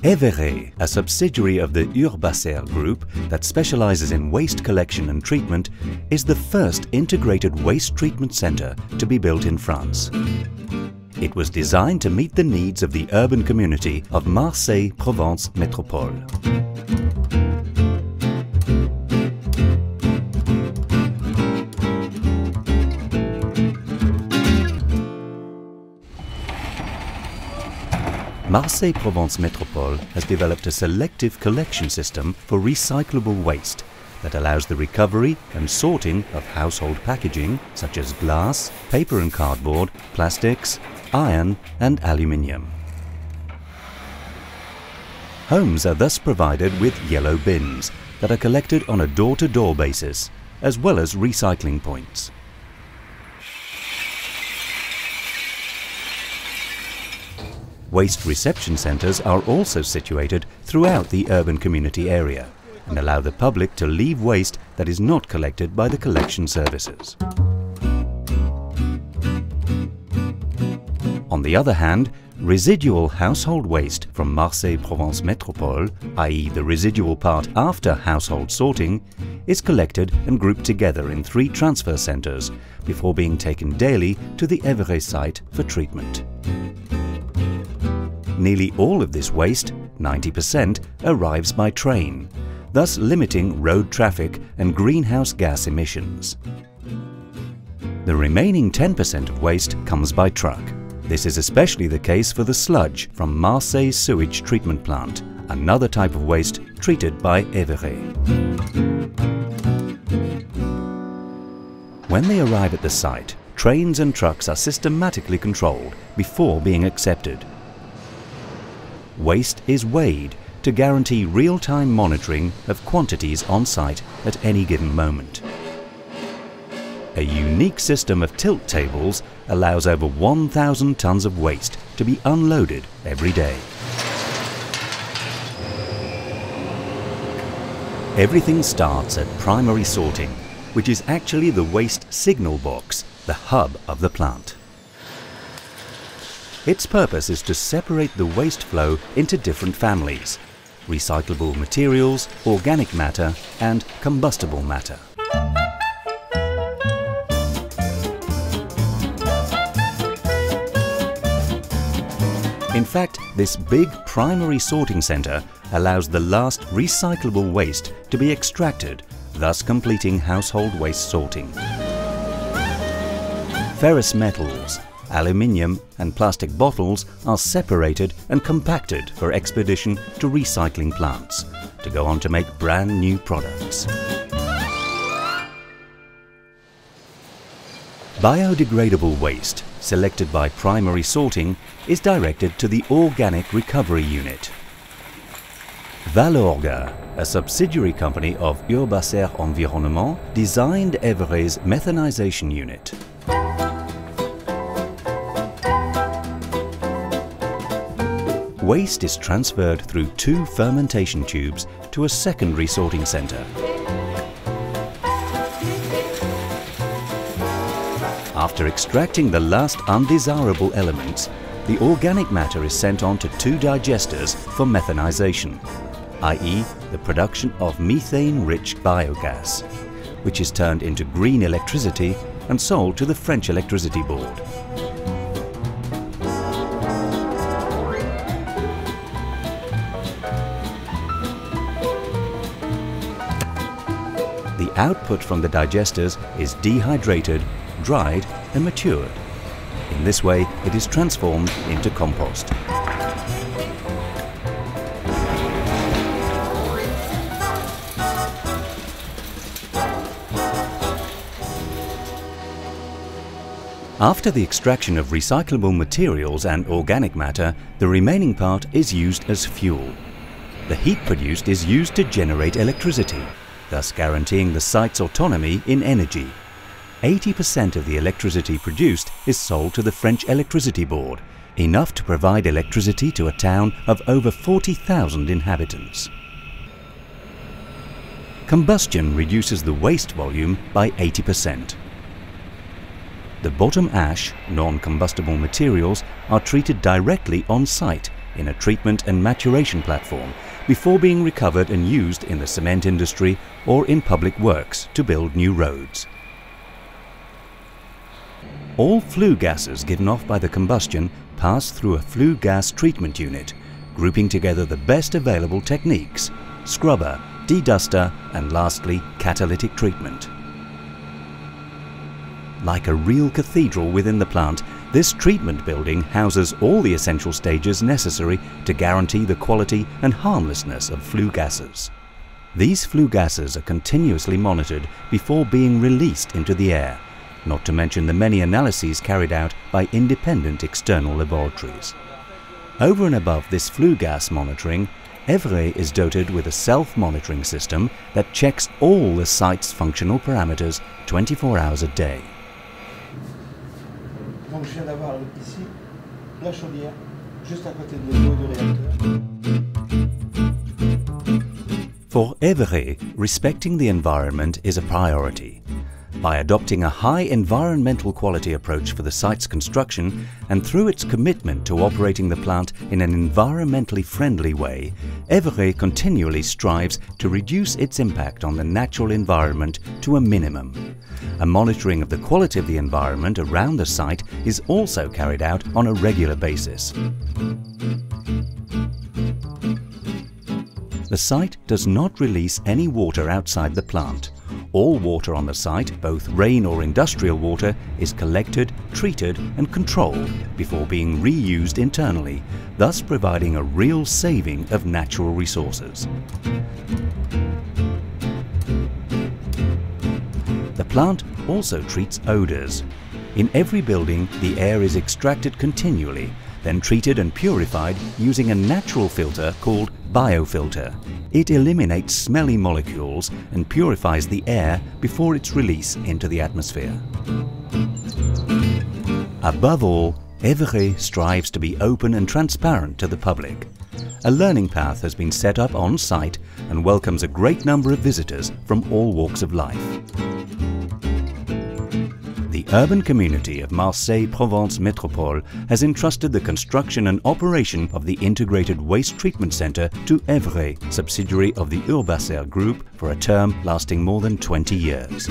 EveRé, a subsidiary of the Urbacer group that specializes in waste collection and treatment, is the first integrated waste treatment center to be built in France. It was designed to meet the needs of the urban community of Marseille-Provence Métropole. Marseille-Provence Métropole has developed a selective collection system for recyclable waste that allows the recovery and sorting of household packaging such as glass, paper and cardboard, plastics, iron and aluminium. Homes are thus provided with yellow bins that are collected on a door-to-door basis, as well as recycling points. Waste reception centres are also situated throughout the urban community area and allow the public to leave waste that is not collected by the collection services. On the other hand, residual household waste from Marseille-Provence Métropole, i.e. the residual part after household sorting, is collected and grouped together in 3 transfer centres before being taken daily to the EveRé site for treatment. Nearly all of this waste, 90%, arrives by train, thus limiting road traffic and greenhouse gas emissions. The remaining 10% of waste comes by truck. This is especially the case for the sludge from Marseille's sewage treatment plant, another type of waste treated by EveRé. When they arrive at the site, trains and trucks are systematically controlled before being accepted. Waste is weighed to guarantee real-time monitoring of quantities on site at any given moment. A unique system of tilt tables allows over 1,000 tons of waste to be unloaded every day. Everything starts at primary sorting, which is actually the waste signal box, the hub of the plant. Its purpose is to separate the waste flow into different families: recyclable materials, organic matter and combustible matter. In fact, this big primary sorting centre allows the last recyclable waste to be extracted, thus completing household waste sorting. Ferrous metals, aluminium and plastic bottles are separated and compacted for expedition to recycling plants, to go on to make brand new products. Biodegradable waste, selected by primary sorting, is directed to the Organic Recovery Unit. Valorga, a subsidiary company of Urbacer Environnement, designed EveRé's methanization unit. Waste is transferred through 2 fermentation tubes to a secondary sorting centre. After extracting the last undesirable elements, the organic matter is sent on to 2 digesters for methanization, i.e. the production of methane-rich biogas, which is turned into green electricity and sold to the French Electricity Board. The output from the digesters is dehydrated, dried and matured. In this way, it is transformed into compost. After the extraction of recyclable materials and organic matter, the remaining part is used as fuel. The heat produced is used to generate electricity, thus guaranteeing the site's autonomy in energy. 80% of the electricity produced is sold to the French Electricity Board, enough to provide electricity to a town of over 40,000 inhabitants. Combustion reduces the waste volume by 80%. The bottom ash, non-combustible materials, are treated directly on site in a treatment and maturation platform before being recovered and used in the cement industry or in public works to build new roads. All flue gases given off by the combustion pass through a flue gas treatment unit, grouping together the best available techniques: scrubber, deduster, and lastly, catalytic treatment. Like a real cathedral within the plant, this treatment building houses all the essential stages necessary to guarantee the quality and harmlessness of flue gases. These flue gases are continuously monitored before being released into the air, not to mention the many analyses carried out by independent external laboratories. Over and above this flue gas monitoring, EveRé is doted with a self-monitoring system that checks all the site's functional parameters 24 hours a day. Donc je viens d'avoir ici la chaudière, juste à côté de l'eau de réacteur. For EveRé, respecting the environment is a priority. By adopting a high environmental quality approach for the site's construction and through its commitment to operating the plant in an environmentally friendly way, EveRé continually strives to reduce its impact on the natural environment to a minimum. A monitoring of the quality of the environment around the site is also carried out on a regular basis. The site does not release any water outside the plant. All water on the site, both rain or industrial water, is collected, treated and controlled before being reused internally, thus providing a real saving of natural resources. The plant also treats odours. In every building, the air is extracted continually, then treated and purified using a natural filter called biofilter. It eliminates smelly molecules and purifies the air before its release into the atmosphere. Above all, EveRé strives to be open and transparent to the public. A learning path has been set up on site and welcomes a great number of visitors from all walks of life. The urban community of Marseille-Provence Métropole has entrusted the construction and operation of the Integrated Waste Treatment Centre to EveRé, subsidiary of the Urbacer Group, for a term lasting more than 20 years.